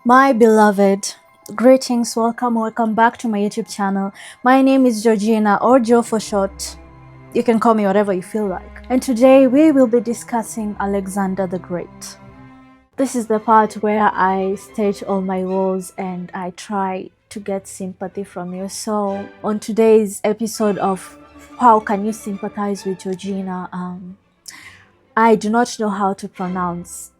My beloved, greetings, welcome back to my YouTube channel. My name is Georgina, or Jo for short. You can call me whatever you feel like. And today we will be discussing Alexander the Great. This is the part where I state all my woes and I try to get sympathy from you. So on today's episode of How Can You Sympathize with Georgina, I do not know how to pronounce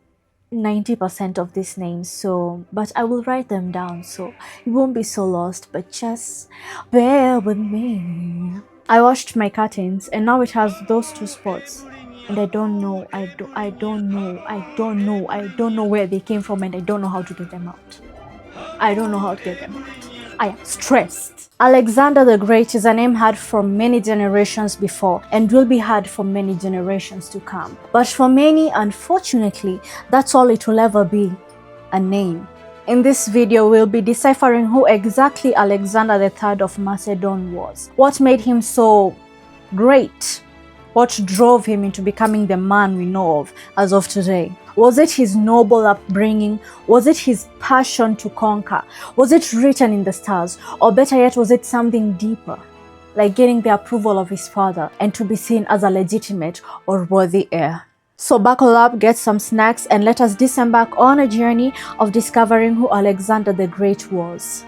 90% of these names, but I will write them down so you won't be so lost, but just bear with me. I washed my curtains and now it has those two spots, and I don't know where they came from, and I don't know how to get them out. I am stressed. Alexander the Great is a name heard from many generations before and will be heard for many generations to come. But for many, unfortunately, that's all it will ever be, a name. In this video, we'll be deciphering who exactly Alexander III of Macedon was. What made him so great? What drove him into becoming the man we know of as of today? Was it his noble upbringing? Was it his passion to conquer? Was it written in the stars? Or better yet, was it something deeper, like getting the approval of his father and to be seen as a legitimate or worthy heir? So buckle up, get some snacks, and let us disembark on a journey of discovering who Alexander the Great was.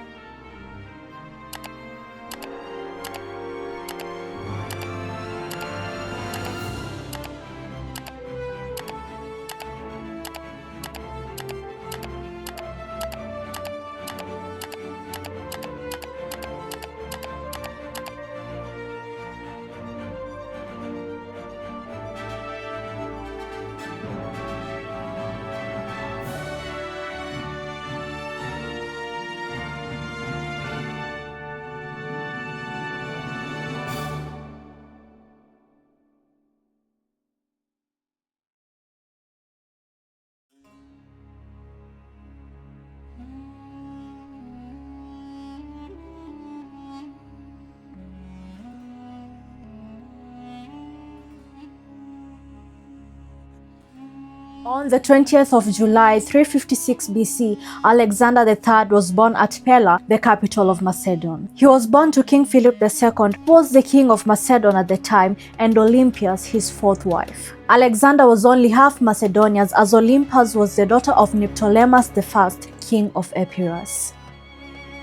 On the 20th of July, 356 BC, Alexander III was born at Pella, the capital of Macedon. He was born to King Philip II, who was the king of Macedon at the time, and Olympias, his fourth wife. Alexander was only half Macedonian, as Olympias was the daughter of Neoptolemus I, king of Epirus.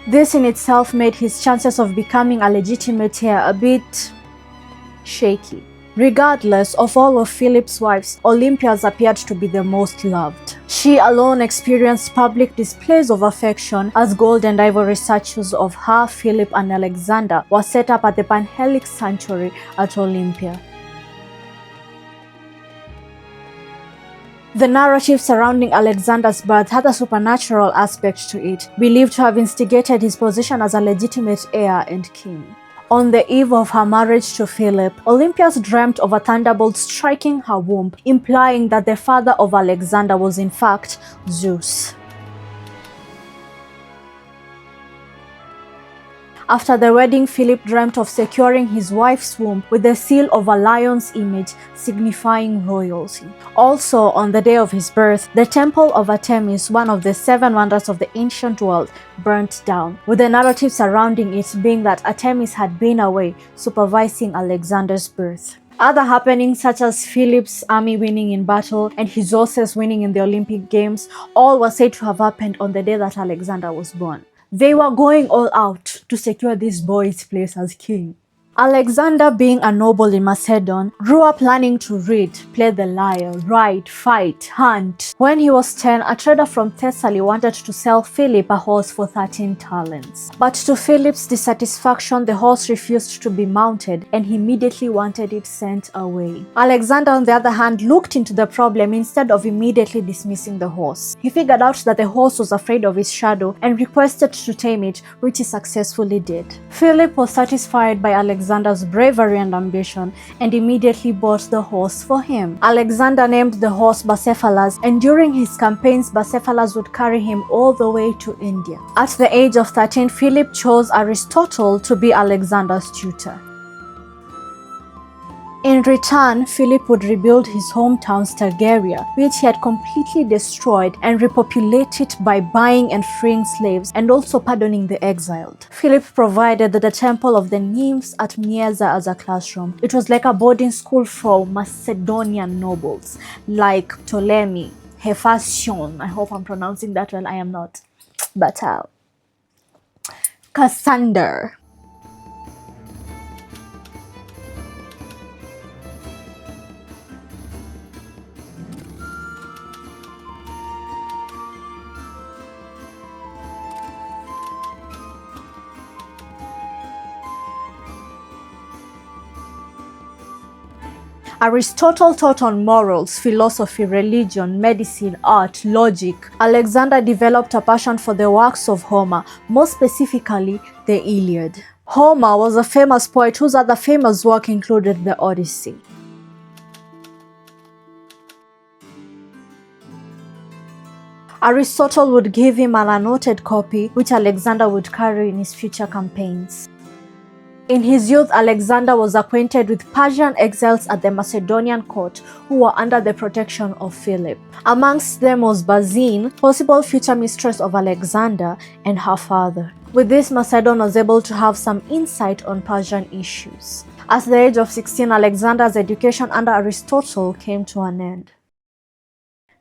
This in itself made his chances of becoming a legitimate heir a bit shaky. Regardless of all of Philip's wives, Olympias appeared to be the most loved. She alone experienced public displays of affection as gold and ivory statues of her, Philip, and Alexander were set up at the Panhellenic Sanctuary at Olympia. The narrative surrounding Alexander's birth had a supernatural aspect to it, believed to have instigated his position as a legitimate heir and king. On the eve of her marriage to Philip, Olympias dreamt of a thunderbolt striking her womb, implying that the father of Alexander was in fact Zeus. After the wedding, Philip dreamt of securing his wife's womb with the seal of a lion's image, signifying royalty. Also, on the day of his birth, the temple of Artemis, one of the 7 wonders of the ancient world, burnt down, with the narrative surrounding it being that Artemis had been away supervising Alexander's birth. Other happenings such as Philip's army winning in battle and his horses winning in the Olympic Games, all were said to have happened on the day that Alexander was born. They were going all out to secure this boy's place as king. Alexander, being a noble in Macedon, grew up learning to read, play the lyre, ride, fight, hunt. When he was 10, a trader from Thessaly wanted to sell Philip a horse for 13 talents. But to Philip's dissatisfaction, the horse refused to be mounted and he immediately wanted it sent away. Alexander, on the other hand, looked into the problem instead of immediately dismissing the horse. He figured out that the horse was afraid of his shadow and requested to tame it, which he successfully did. Philip was satisfied by Alexander's bravery and ambition and immediately bought the horse for him. Alexander named the horse Bucephalus, and during his campaigns, Bucephalus would carry him all the way to India. At the age of 13, Philip chose Aristotle to be Alexander's tutor. In return, Philip would rebuild his hometown Stagaria, which he had completely destroyed, and repopulate it by buying and freeing slaves and also pardoning the exiled. Philip provided the temple of the nymphs at Mieza as a classroom. It was like a boarding school for Macedonian nobles, like Ptolemy, Hephaestion. I hope I'm pronouncing that well. I am not. But Cassander. Aristotle taught on morals, philosophy, religion, medicine, art, logic. Alexander developed a passion for the works of Homer, more specifically the Iliad. Homer was a famous poet whose other famous work included the Odyssey. Aristotle would give him an annotated copy, which Alexander would carry in his future campaigns. In his youth, Alexander was acquainted with Persian exiles at the Macedonian court who were under the protection of Philip. Amongst them was Bazine, possible future mistress of Alexander, and her father. With this, Macedon was able to have some insight on Persian issues. At the age of 16, Alexander's education under Aristotle came to an end.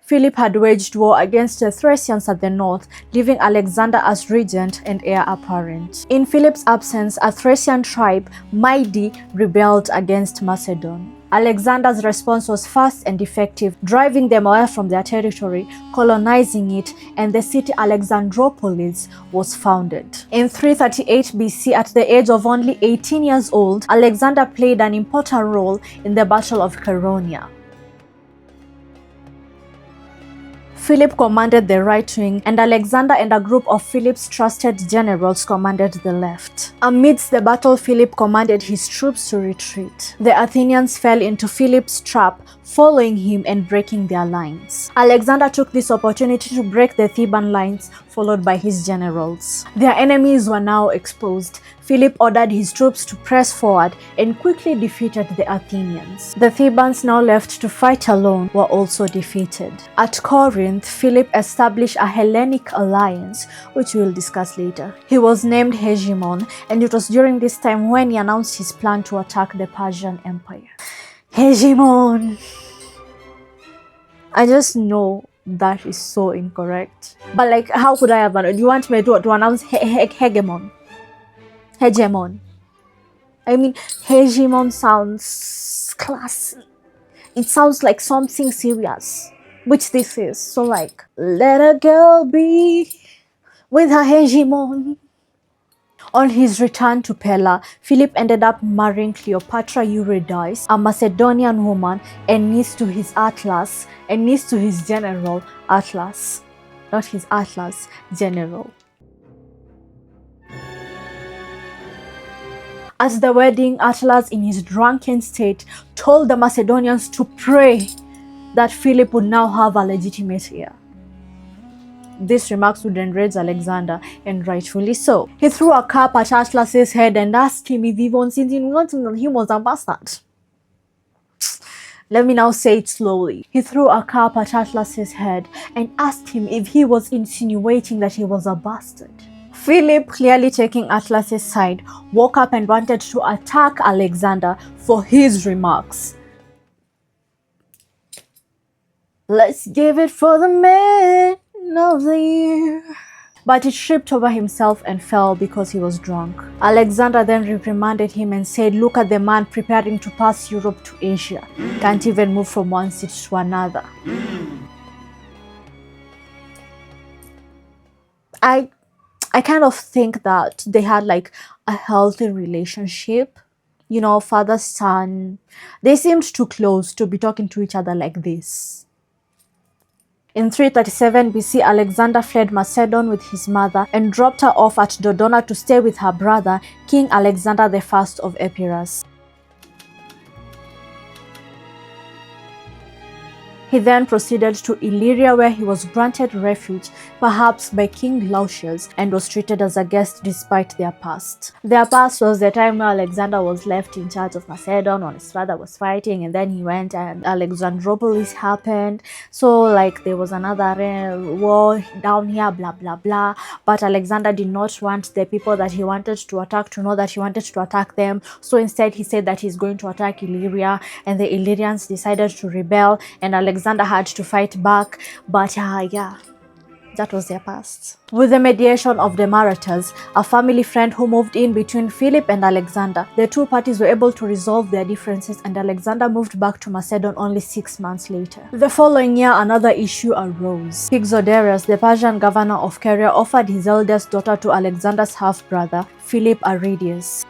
Philip had waged war against the Thracians at the north, leaving Alexander as regent and heir apparent. In Philip's absence, a Thracian tribe, Maidi, rebelled against Macedon. Alexander's response was fast and effective, driving them away from their territory, colonizing it, and the city Alexandropolis was founded. In 338 BC, at the age of only 18 years old, Alexander played an important role in the Battle of Chaeronea. Philip commanded the right wing, and Alexander and a group of Philip's trusted generals commanded the left. Amidst the battle, Philip commanded his troops to retreat. The Athenians fell into Philip's trap, following him and breaking their lines. Alexander took this opportunity to break the Theban lines, followed by his generals. Their enemies were now exposed. Philip ordered his troops to press forward and quickly defeated the Athenians. The Thebans, now left to fight alone, were also defeated. At Corinth, Philip established a Hellenic alliance, which we'll discuss later. He was named Hegemon, and it was during this time when he announced his plan to attack the Persian Empire. Hegemon! I just know that is so incorrect. But like, how could I have done it? Do you want me to announce Hegemon? Hegemon. I mean, Hegemon sounds classy. It sounds like something serious, which this is. So like, let a girl be with her Hegemon. On his return to Pella, Philip ended up marrying Cleopatra Eurydice, a Macedonian woman, and niece to his Atlas, and niece to his general Atlas. Not his Atlas, general. At the wedding, Atlas, in his drunken state, told the Macedonians to pray that Philip would now have a legitimate heir. These remarks would enrage Alexander, and rightfully so. He threw a cup at Atlas's head and asked him if he was insinuating that he was a bastard. Let me now say it slowly. He threw a cup at Atlas's head and asked him if he was insinuating that he was a bastard. Philip, clearly taking Atlas's side, woke up and wanted to attack Alexander for his remarks. Let's give it for the man of the year. But he tripped over himself and fell because he was drunk. Alexander then reprimanded him and said, look at the man preparing to pass Europe to Asia. Can't even move from one seat to another. I kind of think that they had like a healthy relationship. You know, father, son. They seemed too close to be talking to each other like this. In 337 BC, Alexander fled Macedon with his mother and dropped her off at Dodona to stay with her brother, King Alexander I of Epirus. He then proceeded to Illyria, where he was granted refuge, perhaps by King Glaucius, and was treated as a guest despite their past. Their past was the time where Alexander was left in charge of Macedon when his father was fighting, and then he went and Alexandropolis happened. So like there was another war down here, blah blah blah. But Alexander did not want the people that he wanted to attack to know that he wanted to attack them. So instead he said that he's going to attack Illyria, and the Illyrians decided to rebel, and Alexander had to fight back. But yeah, that was their past. With the mediation of the Marathas, a family friend who moved in between Philip and Alexander, the two parties were able to resolve their differences, and Alexander moved back to Macedon only 6 months later. The following year, another issue arose. Pixodorus, the Persian governor of Caria, offered his eldest daughter to Alexander's half-brother, Philip Aridius.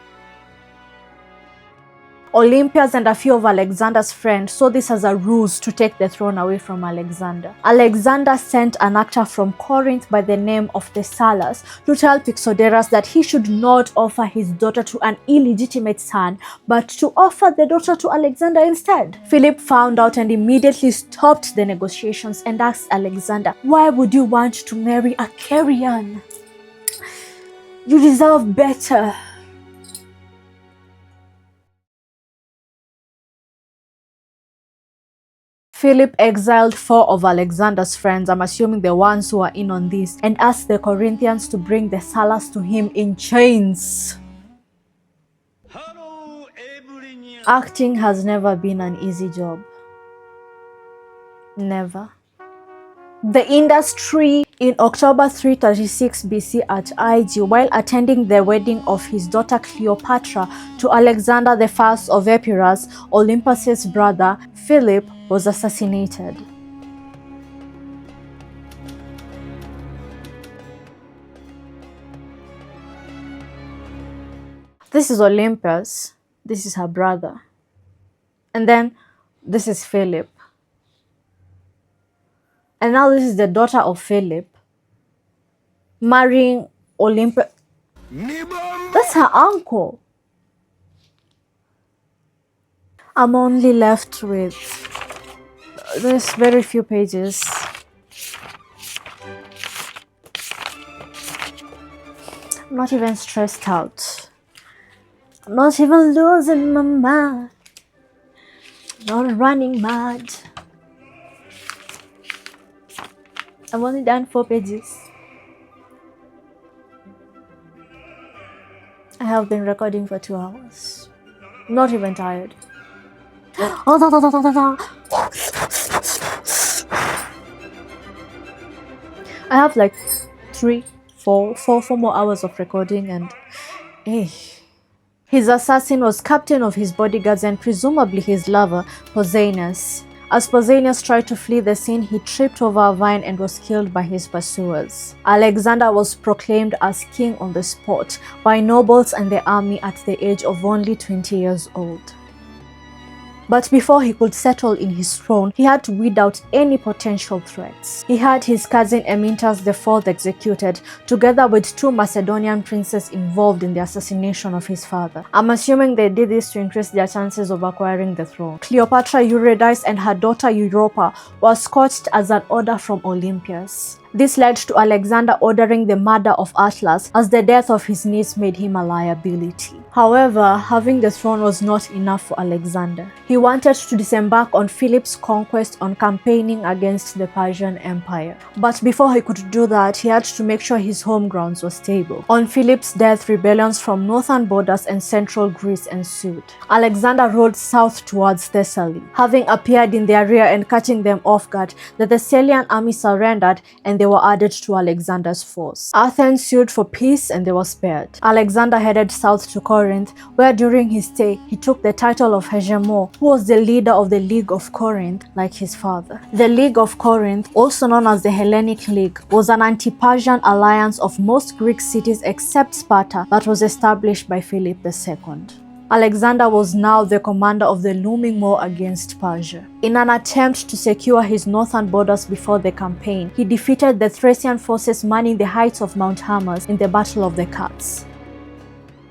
Olympias and a few of Alexander's friends saw this as a ruse to take the throne away from Alexander. Alexander sent an actor from Corinth by the name of Thessalus to tell Pixodorus that he should not offer his daughter to an illegitimate son, but to offer the daughter to Alexander instead. Philip found out and immediately stopped the negotiations and asked Alexander, "Why would you want to marry a Carian? You deserve better." Philip exiled 4 of Alexander's friends, I'm assuming the ones who are in on this, and asked the Corinthians to bring Thessalus to him in chains. Acting has never been an easy job. Never. The industry in October 336 BC at Ig, while attending the wedding of his daughter Cleopatra to Alexander I of Epirus, Olympus's brother, Philip was assassinated. This is Olympus, this is her brother, and then this is Philip. And now this is the daughter of Philip marrying Olympus. That's her uncle. I'm only left with there's very few pages. I'm not even stressed out. I'm not even losing my mind. Not running mad. I've only done 4 pages. I have been recording for 2 hours. I'm not even tired. I have like 4 more hours of recording, and hey. His assassin was captain of his bodyguards and presumably his lover, Pausanias. As Pausanias tried to flee the scene, he tripped over a vine and was killed by his pursuers. Alexander was proclaimed as king on the spot by nobles and the army at the age of only 20 years old. But before he could settle in his throne, he had to weed out any potential threats. He had his cousin Amyntas IV executed, together with 2 Macedonian princes involved in the assassination of his father. I'm assuming they did this to increase their chances of acquiring the throne. Cleopatra Eurydice and her daughter Europa were scorched as an order from Olympias. This led to Alexander ordering the murder of Atlas, as the death of his niece made him a liability. However, having the throne was not enough for Alexander. He wanted to disembark on Philip's conquest on campaigning against the Persian Empire. But before he could do that, he had to make sure his home grounds were stable. On Philip's death, rebellions from northern borders and central Greece ensued. Alexander rode south towards Thessaly. Having appeared in their rear and catching them off guard, the Thessalian army surrendered and they were added to Alexander's force. Athens sued for peace and they were spared. Alexander headed south to Corinth, where during his stay he took the title of hegemon, who was the leader of the League of Corinth like his father. The League of Corinth, also known as the Hellenic League, was an anti-Persian alliance of most Greek cities except Sparta that was established by Philip II. Alexander was now the commander of the looming war against Persia. In an attempt to secure his northern borders before the campaign, he defeated the Thracian forces manning the heights of Mount Haemus in the Battle of the Cats.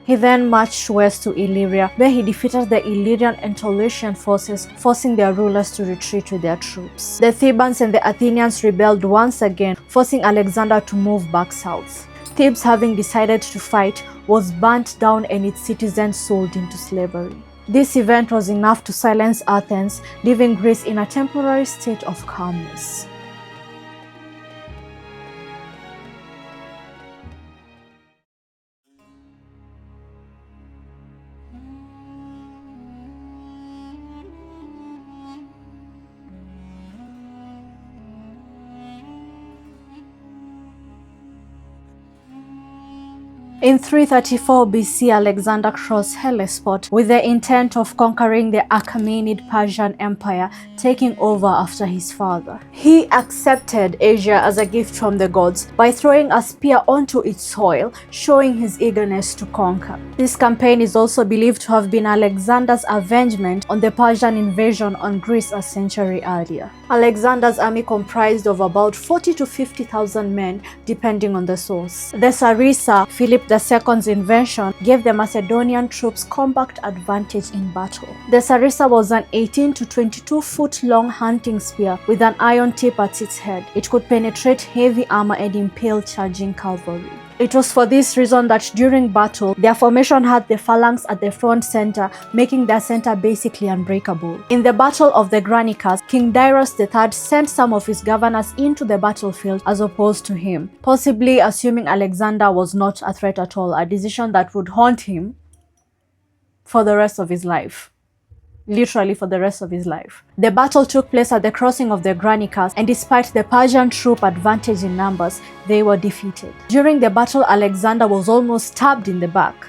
He then marched west to Illyria, where he defeated the Illyrian and Tolutian forces, forcing their rulers to retreat with their troops. The Thebans and the Athenians rebelled once again, forcing Alexander to move back south. Thebes, having decided to fight, was burnt down and its citizens sold into slavery. This event was enough to silence Athens, leaving Greece in a temporary state of calmness. In 334 BC, Alexander crossed Hellespont with the intent of conquering the Achaemenid Persian Empire, taking over after his father. He accepted Asia as a gift from the gods by throwing a spear onto its soil, showing his eagerness to conquer. This campaign is also believed to have been Alexander's avengement on the Persian invasion on Greece a century earlier. Alexander's army comprised of about 40 to 50,000 men, depending on the source. The Sarissa, Philip II's invention, gave the Macedonian troops compact advantage in battle. The Sarissa was an 18 to 22 foot long hunting spear with an iron tip at its head. It could penetrate heavy armor and impale charging cavalry. It was for this reason that during battle, their formation had the phalanx at the front center, making their center basically unbreakable. In the Battle of the Granicus, King Darius III sent some of his governors into the battlefield as opposed to him, possibly assuming Alexander was not a threat at all, a decision that would haunt him for the rest of his life. Literally for the rest of his life. The battle took place at the crossing of the Granicus, and despite the Persian troop advantage in numbers, they were defeated. During the battle, Alexander was almost stabbed in the back,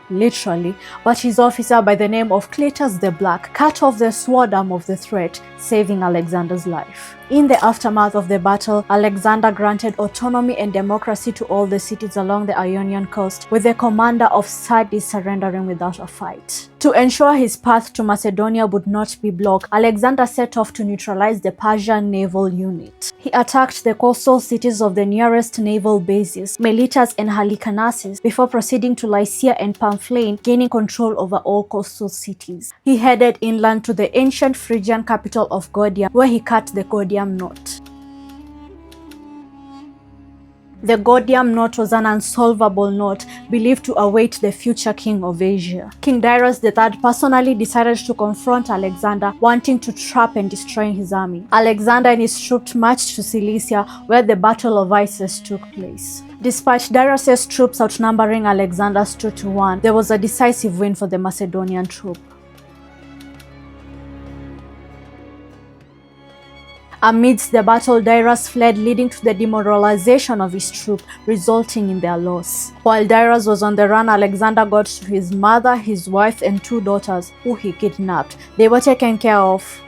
literally, but his officer by the name of Cletus the Black cut off the sword arm of the threat, saving Alexander's life. In the aftermath of the battle, Alexander granted autonomy and democracy to all the cities along the Ionian coast, with the commander of Sardis surrendering without a fight. To ensure his path to Macedonia would not be blocked, Alexander set off to neutralize the Persian naval unit. He attacked the coastal cities of the nearest naval bases, Miletus and Halicarnassus, before proceeding to Lycia and Pamphilene, gaining control over all coastal cities. He headed inland to the ancient Phrygian capital of Gordium, where he cut the Gordium Knot. The Gordium Knot was an unsolvable knot believed to await the future king of Asia. King Darius III personally decided to confront Alexander, wanting to trap and destroy his army. Alexander and his troops marched to Cilicia, where the Battle of Issus took place. Despite Darius's troops outnumbering Alexander's 2-1, there was a decisive win for the Macedonian troop. Amidst the battle, Darius fled, leading to the demoralization of his troop, resulting in their loss. While Darius was on the run, Alexander got to his mother, his wife, and 2 daughters, who he kidnapped. They were taken care of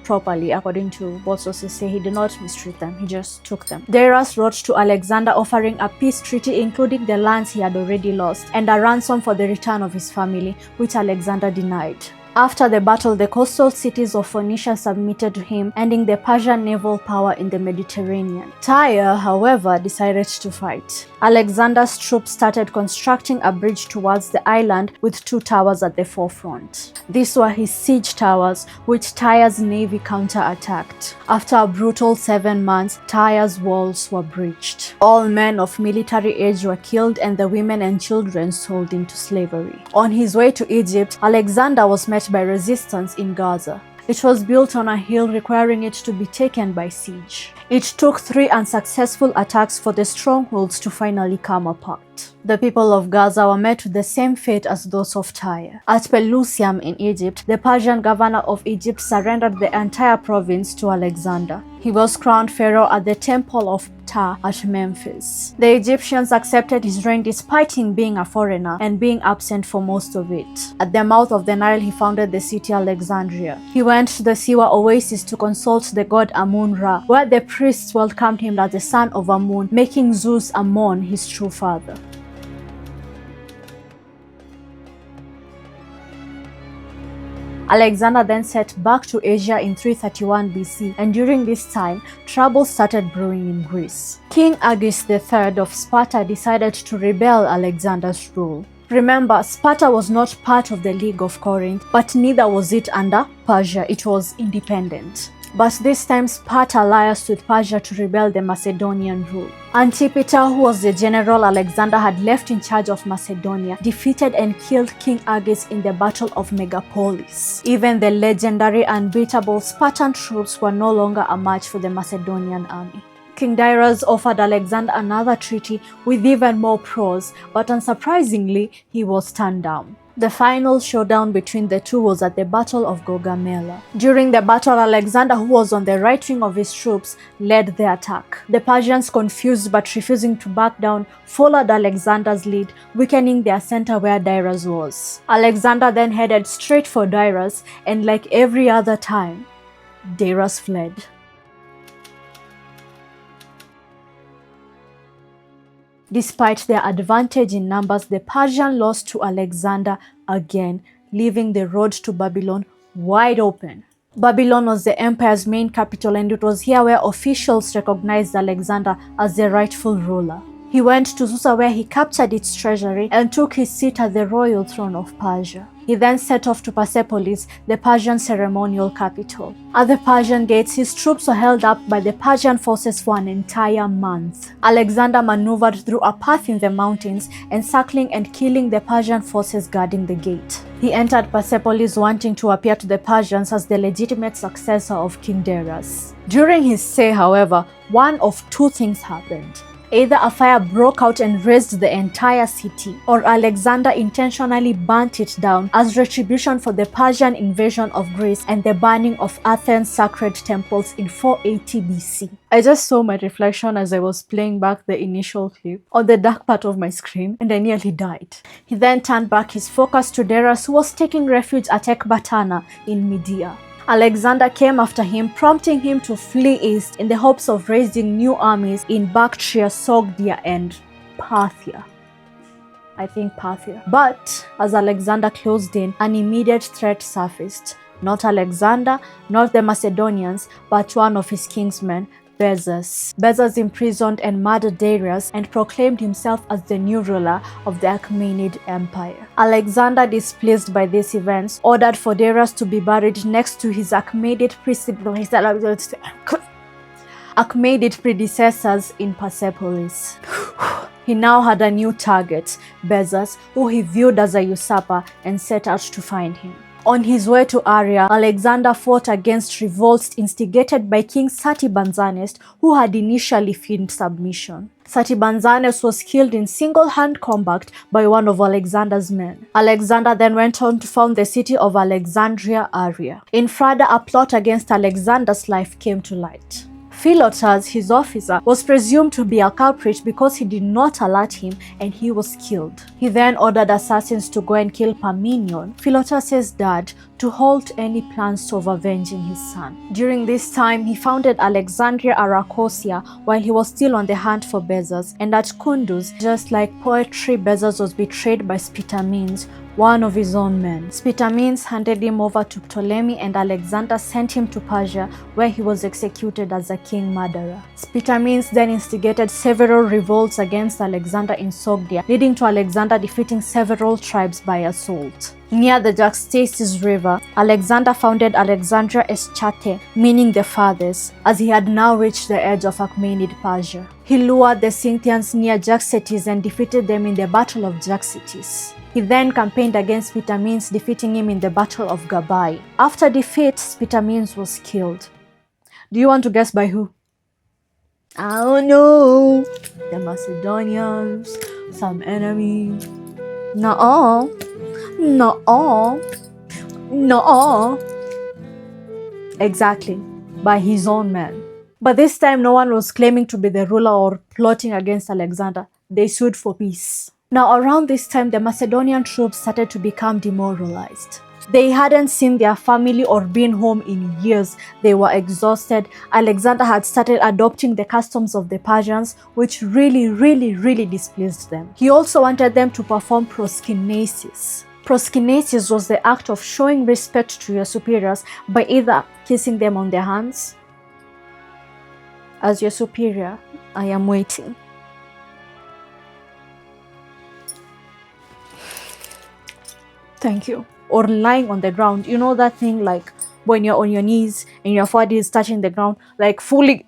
properly, according to what sources say. He did not mistreat them, he just took them. Darius wrote to Alexander offering a peace treaty, including the lands he had already lost, and a ransom for the return of his family, which Alexander denied. After the battle, the coastal cities of Phoenicia submitted to him, ending the Persian naval power in the Mediterranean. Tyre, however, decided to fight. Alexander's troops started constructing a bridge towards the island with 2 towers at the forefront. These were his siege towers, which Tyre's navy counterattacked. After a brutal 7 months, Tyre's walls were breached. All men of military age were killed and the women and children sold into slavery. On his way to Egypt, Alexander was met by resistance in Gaza. It was built on a hill, requiring it to be taken by siege. It took 3 unsuccessful attacks for the strongholds to finally come apart. The people of Gaza were met with the same fate as those of Tyre. At Pelusium in Egypt, the Persian governor of Egypt surrendered the entire province to Alexander. He was crowned pharaoh at the temple of Ptah at Memphis. The Egyptians accepted his reign despite him being a foreigner and being absent for most of it. At the mouth of the Nile, he founded the city Alexandria. He went to the Siwa oasis to consult the god Amun-Ra, where the priests welcomed him as the son of Amun, making Zeus Ammon his true father. Alexander then set back to Asia in 331 BC, and during this time, trouble started brewing in Greece. King Agis III of Sparta decided to rebel Alexander's rule. Remember, Sparta was not part of the League of Corinth, but neither was it under Persia. It was independent. But this time Sparta allied with Persia to rebel the Macedonian rule. Antipater, who was the general Alexander had left in charge of Macedonia, defeated and killed King Agis in the Battle of Megapolis. Even the legendary unbeatable Spartan troops were no longer a match for the Macedonian army. King Darius offered Alexander another treaty with even more pros, but unsurprisingly, he was turned down. The final showdown between the two was at the Battle of Gaugamela. During the battle, Alexander, who was on the right wing of his troops, led the attack. The Persians, confused but refusing to back down, followed Alexander's lead, weakening their center where Darius was. Alexander then headed straight for Darius, and like every other time, Darius fled. Despite their advantage in numbers, the Persians lost to Alexander again, leaving the road to Babylon wide open. Babylon was the empire's main capital, and it was here where officials recognized Alexander as the rightful ruler. He went to Susa, where he captured its treasury and took his seat at the royal throne of Persia. He then set off to Persepolis, the Persian ceremonial capital. At the Persian gates, his troops were held up by the Persian forces for an entire month. Alexander maneuvered through a path in the mountains, encircling and killing the Persian forces guarding the gate. He entered Persepolis wanting to appear to the Persians as the legitimate successor of King Darius. During his stay, however, one of two things happened. Either a fire broke out and razed the entire city, or Alexander intentionally burnt it down as retribution for the Persian invasion of Greece and the burning of Athens' sacred temples in 480 BC. I just saw my reflection as I was playing back the initial clip on the dark part of my screen, and I nearly died. He then turned back his focus to Darius, who was taking refuge at Ecbatana in Media. Alexander came after him, prompting him to flee east in the hopes of raising new armies in Bactria, Sogdia, and Parthia. I think Parthia. But as Alexander closed in, an immediate threat surfaced. Not Alexander, not the Macedonians, but one of his kinsmen, Bessas. Bessas imprisoned and murdered Darius and proclaimed himself as the new ruler of the Achaemenid Empire. Alexander, displeased by these events, ordered for Darius to be buried next to his Achaemenid predecessors in Persepolis. He now had a new target, Bessas, who he viewed as a usurper, and set out to find him. On his way to Aria, Alexander fought against revolts instigated by King Satibanzanes, who had initially feigned submission. Satibanzanes was killed in single-hand combat by one of Alexander's men. Alexander then went on to found the city of Alexandria Aria. In Frada, a plot against Alexander's life came to light. Philotas, his officer, was presumed to be a culprit because he did not alert him, and he was killed. He then ordered assassins to go and kill Parmenion, Philotas' dad, to halt any plans of avenging his son. During this time, he founded Alexandria Arachosia while he was still on the hunt for Bessas, and at Kunduz, just like poetry, Bessas was betrayed by Spitamenes, one of his own men. Spitamenes handed him over to Ptolemy, and Alexander sent him to Persia, where he was executed as a king murderer. Spitamenes then instigated several revolts against Alexander in Sogdia, leading to Alexander defeating several tribes by assault. Near the Jaxartes River, Alexander founded Alexandria Eschate, meaning the farthest, as he had now reached the edge of Achaemenid Persia. He lured the Scythians near Jaxartes and defeated them in the Battle of Jaxartes. He then campaigned against Spitamenes, defeating him in the Battle of Gabai. After defeat, Spitamenes was killed. Do you want to guess by who? I don't know. The Macedonians, some enemy. No. Exactly, by his own men. But this time no one was claiming to be the ruler or plotting against Alexander. They sued for peace. Now around this time, the Macedonian troops started to become demoralized. They hadn't seen their family or been home in years. They were exhausted. Alexander had started adopting the customs of the Persians, which really displeased them. He also wanted them to perform proskynesis. Proskynesis was the act of showing respect to your superiors by either kissing them on their hands. As your superior, I am waiting. Thank you. Or lying on the ground. You know that thing like when you're on your knees and your foot is touching the ground, like fully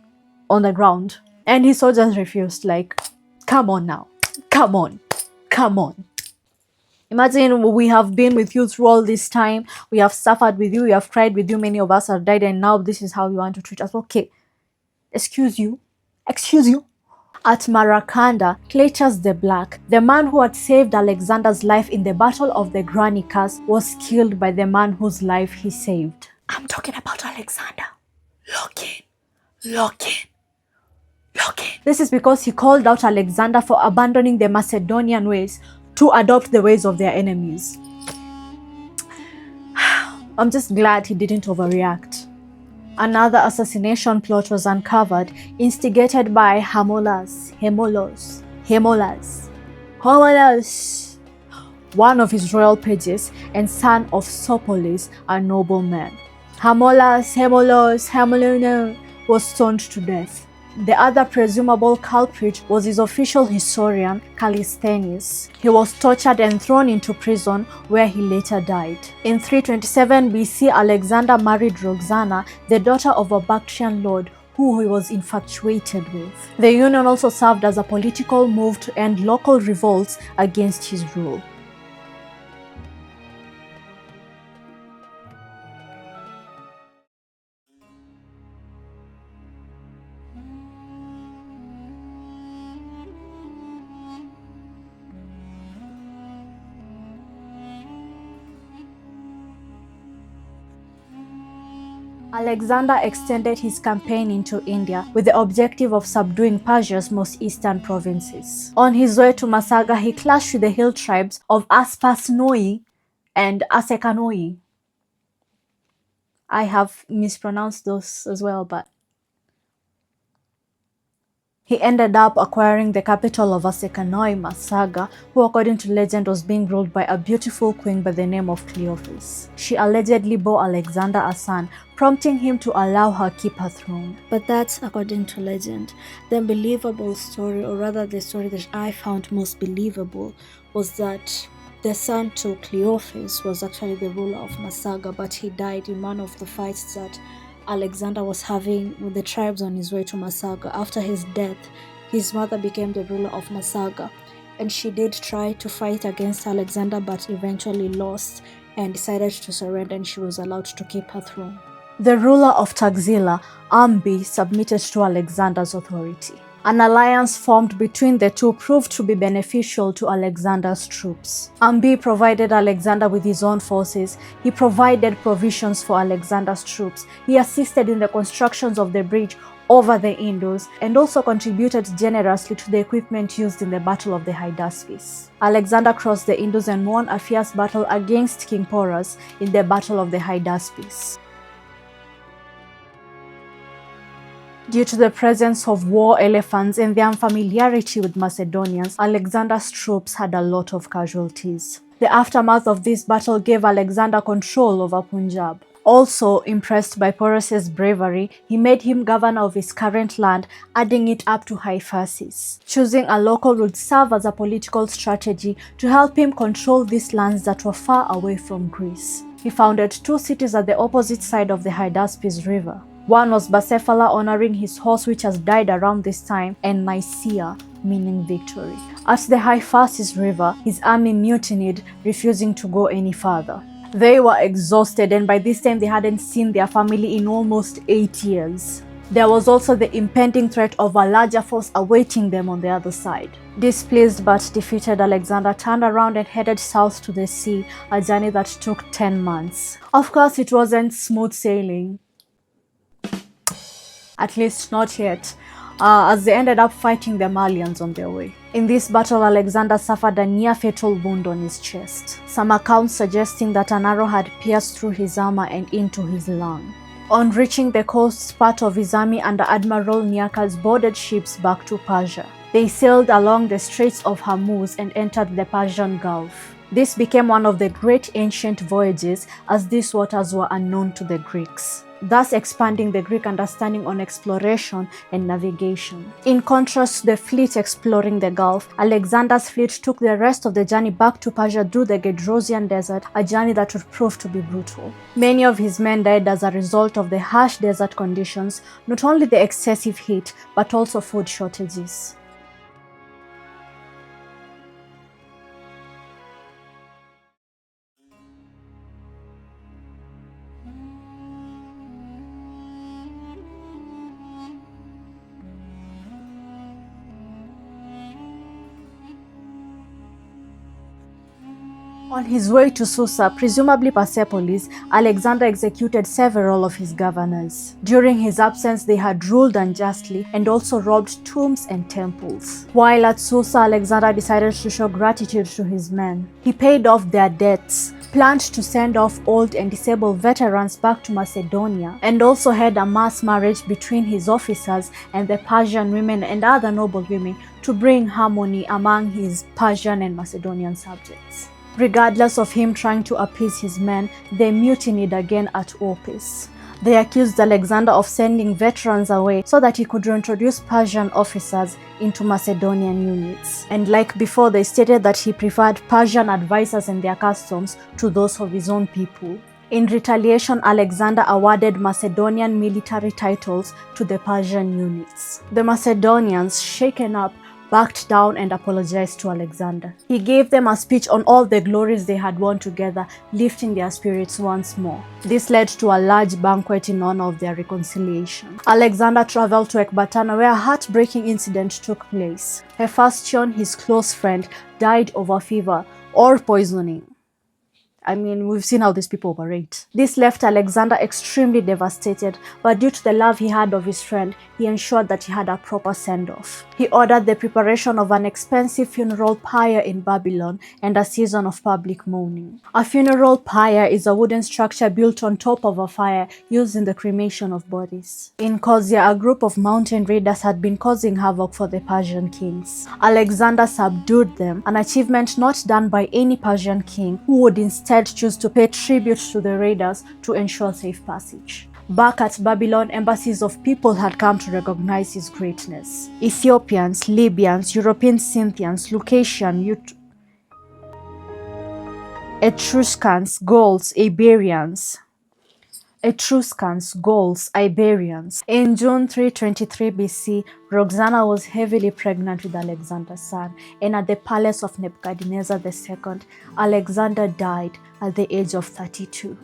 on the ground. And his soldiers refused, like, come on now. Come on. Come on. Imagine we have been with you through all this time. We have suffered with you. We have cried with you. Many of us have died. And now this is how you want to treat us. Okay. Excuse you. Excuse you. At Marakanda, Cletus the Black, the man who had saved Alexander's life in the Battle of the Granicus, was killed by the man whose life he saved. I'm talking about Alexander. Look in. Look in. Look in. This is because he called out Alexander for abandoning the Macedonian ways to adopt the ways of their enemies. I'm just glad he didn't overreact. Another assassination plot was uncovered, instigated by Hemolas, one of his royal pages and son of Sopolis, a nobleman. Hemolos was stoned to death. The other presumable culprit was his official historian, Callisthenes. He was tortured and thrown into prison, where he later died. In 327 BC, Alexander married Roxana, the daughter of a Bactrian lord who he was infatuated with. The union also served as a political move to end local revolts against his rule. Alexander extended his campaign into India with the objective of subduing Persia's most eastern provinces. On his way to Masaga, he clashed with the hill tribes of Aspasnoi and Asekanoi. I have mispronounced those as well, but he ended up acquiring the capital of Asekanoi, Masaga, who according to legend was being ruled by a beautiful queen by the name of Cleophas. She allegedly bore Alexander a son, prompting him to allow her keep her throne. But that's according to legend. The believable story, or rather the story that I found most believable, was that the son to Cleophas was actually the ruler of Masaga, but he died in one of the fights that Alexander was having with the tribes on his way to Masaga. After his death, his mother became the ruler of Masaga, and she did try to fight against Alexander but eventually lost and decided to surrender, and she was allowed to keep her throne. The ruler of Taxila, Ambi, submitted to Alexander's authority. An alliance formed between the two proved to be beneficial to Alexander's troops. Ambi provided Alexander with his own forces. He provided provisions for Alexander's troops. He assisted in the constructions of the bridge over the Indus and also contributed generously to the equipment used in the Battle of the Hydaspes. Alexander crossed the Indus and won a fierce battle against King Porus in the Battle of the Hydaspes. Due to the presence of war elephants and their unfamiliarity with Macedonians, Alexander's troops had a lot of casualties. The aftermath of this battle gave Alexander control over Punjab. Also impressed by Porus's bravery, he made him governor of his current land, adding it up to Haiphassis. Choosing a local would serve as a political strategy to help him control these lands that were far away from Greece. He founded two cities at the opposite side of the Hydaspes River. One was Bucephala, honoring his horse which has died around this time, and Nicaea, meaning victory. At the Haiphassis River, his army mutinied, refusing to go any further. They were exhausted, and by this time they hadn't seen their family in almost 8 years. There was also the impending threat of a larger force awaiting them on the other side. Displeased but defeated, Alexander turned around and headed south to the sea, a journey that took 10 months. Of course, it wasn't smooth sailing. At least not yet, as they ended up fighting the Malians on their way. In this battle, Alexander suffered a near-fatal wound on his chest, some accounts suggesting that an arrow had pierced through his armor and into his lung. On reaching the coast, part of his army under Admiral Niarchus boarded ships back to Persia. They sailed along the Straits of Hormuz and entered the Persian Gulf. This became one of the great ancient voyages, as these waters were unknown to the Greeks. thus expanding the Greek understanding on exploration and navigation. In contrast to the fleet exploring the Gulf, Alexander's fleet took the rest of the journey back to Persia through the Gedrosian Desert, a journey that would prove to be brutal. Many of his men died as a result of the harsh desert conditions, not only the excessive heat, but also food shortages. On his way to Susa, presumably Persepolis, Alexander executed several of his governors. During his absence, they had ruled unjustly and also robbed tombs and temples. While at Susa, Alexander decided to show gratitude to his men. He paid off their debts, planned to send off old and disabled veterans back to Macedonia, and also had a mass marriage between his officers and the Persian women and other noble women to bring harmony among his Persian and Macedonian subjects. Regardless of him trying to appease his men, they mutinied again at Opis. They accused Alexander of sending veterans away so that he could reintroduce Persian officers into Macedonian units. And like before, they stated that he preferred Persian advisors and their customs to those of his own people. In retaliation, Alexander awarded Macedonian military titles to the Persian units. The Macedonians, shaken up, backed down and apologized to Alexander. He gave them a speech on all the glories they had won together, lifting their spirits once more. This led to a large banquet in honor of their reconciliation. Alexander traveled to Ecbatana, where a heartbreaking incident took place. Hephaestion, his close friend, died of a fever or poisoning. I mean, we've seen how these people operate. This left Alexander extremely devastated, but due to the love he had of his friend, he ensured that he had a proper send-off. He ordered the preparation of an expensive funeral pyre in Babylon and a season of public mourning. A funeral pyre is a wooden structure built on top of a fire used in the cremation of bodies. In Kosia, a group of mountain raiders had been causing havoc for the Persian kings. Alexander subdued them, an achievement not done by any Persian king, who would instead choose to pay tribute to the raiders to ensure safe passage. Back at Babylon, embassies of people had come to recognize his greatness. Ethiopians, Libyans, European Scythians, Lucasian, Etruscans, Gauls, Iberians. In June 323 BC, Roxana was heavily pregnant with Alexander's son, and at the palace of Nebuchadnezzar II, Alexander died at the age of 32.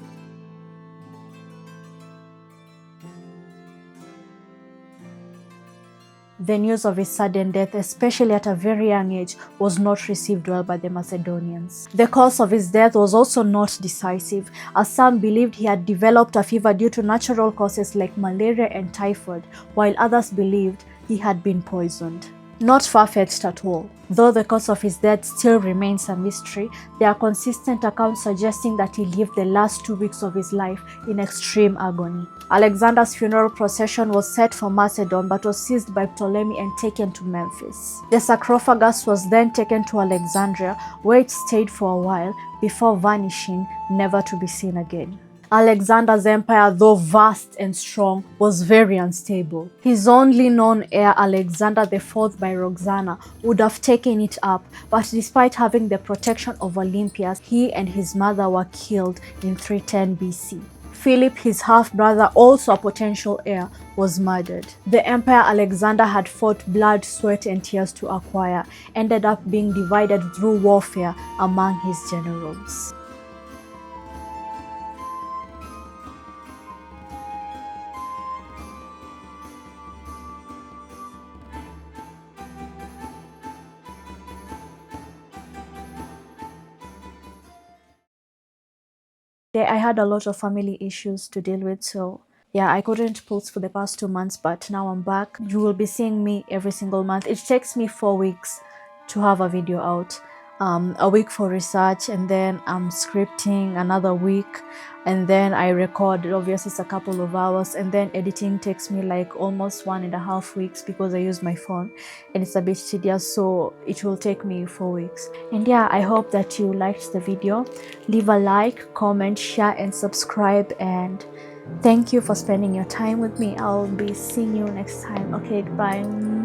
The news of his sudden death, especially at a very young age, was not received well by the Macedonians. The cause of his death was also not decisive, as some believed he had developed a fever due to natural causes like malaria and typhoid, while others believed he had been poisoned. Not far-fetched at all. Though the cause of his death still remains a mystery, there are consistent accounts suggesting that he lived the last 2 weeks of his life in extreme agony. Alexander's funeral procession was set for Macedon but was seized by Ptolemy and taken to Memphis. The sarcophagus was then taken to Alexandria, where it stayed for a while before vanishing, never to be seen again. Alexander's empire, though vast and strong, was very unstable. His only known heir, Alexander IV by Roxana, would have taken it up, but despite having the protection of Olympias, he and his mother were killed in 310 BC. Philip, his half-brother, also a potential heir, was murdered. The empire Alexander had fought blood, sweat, and tears to acquire ended up being divided through warfare among his generals. I had a lot of family issues to deal with, so yeah, I couldn't post for the past 2 months, but now I'm back. You will be seeing me every single month. It takes me 4 weeks to have a video out. A week for research, and then I'm scripting another week, and then I record. Obviously it's a couple of hours, and then editing takes me like almost 1.5 weeks because I use my phone and it's a bit tedious, so it will take me 4 weeks. And yeah, I hope that you liked the video. Leave a like, comment, share, and subscribe, and Thank you for spending your time with me. I'll be seeing you next time. Okay, goodbye.